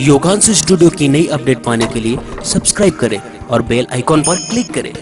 योगांश studio की नई update पाने के लिए सब्सक्राइब करें और बेल आइकॉन पर क्लिक करें।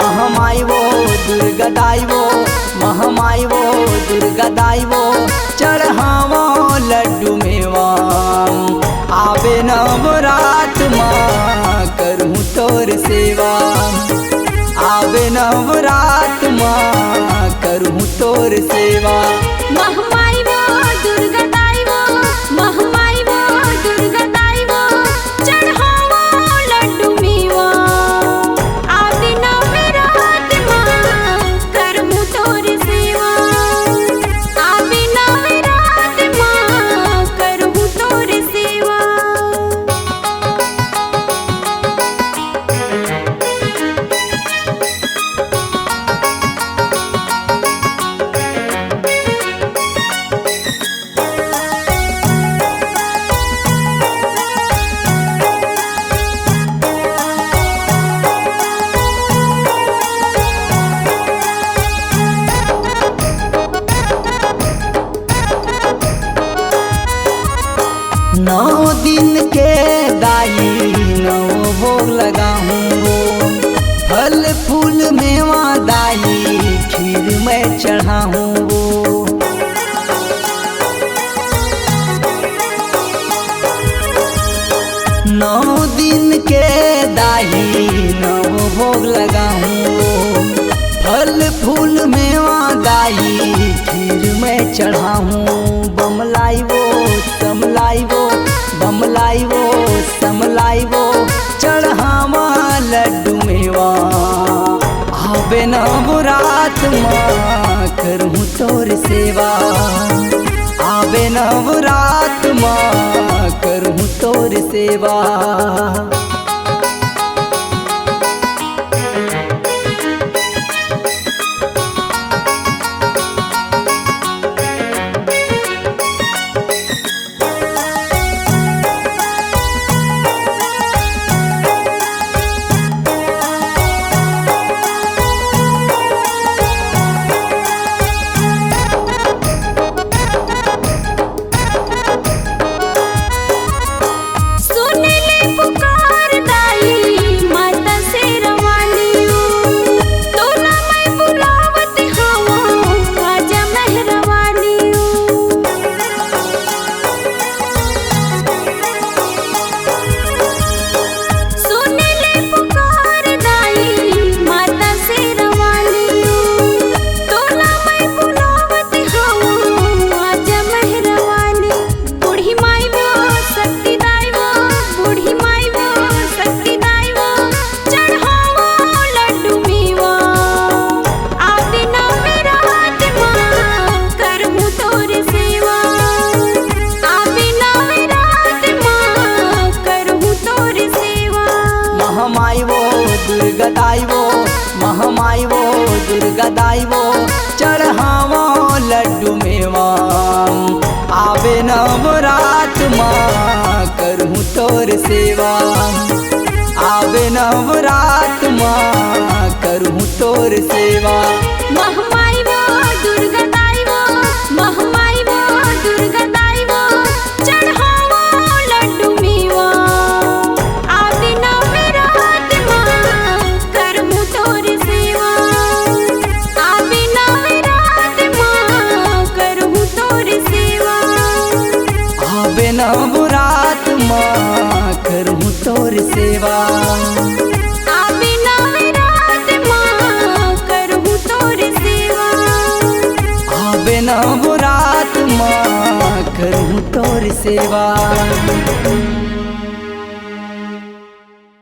महामाई वो दुर्गा दाई वो महामाई वो दुर्गा दाई वो चढ़ावो लड्डू मेवा आवे नवरात माँ करूँ तोर सेवा आवे नवरात माँ करूँ तोर सेवा। महामाई वो दुर्गा दाई वो महामाई वो दुर्गा दाई वो चढ़ावो लड्डू मेवा आवे नवरात माँ करूँ तोर सेवा आवे नवरात माँ करूँ तोर सेवा। नौ दिन के दाई नौ भोग लगाऊं फल फूल मेवा दाई खीर में चढ़ाऊं। नौ दिन के दाई नौ भोग लगाऊं फल फूल मेवा दाई खीर में चढ़ाऊं। बमलाई वो समलाई वो बमलाई वो समलाई वो चढ़ावा लड्डू मेवा आवे नवरात माँ करूँ तोर सेवा आवे नवरात माँ करूँ तोर सेवा। महामाई वो दुर्गा दाई वो महामाई वो दुर्गा दाई वो चढ़ावो लड्डू मेवा आवे नवरात माँ करूँ तोर सेवा आवे नवरात माँ करूँ तोर सेवा। महामाई वो दुर्गा दाई वो महामाई वो दुर्गा दाई वो चढ़ावो लड्डू मेवा आवे नवरात माँ करूँ तोर सेवा आवे नवरात माँ करूँ तोर सेवा आवे नवरात माँ करूँ तोर सेवा आवे नवरात माँ करूँ तोर सेवा आवे नवरात माँ करूँ तोर सेवा।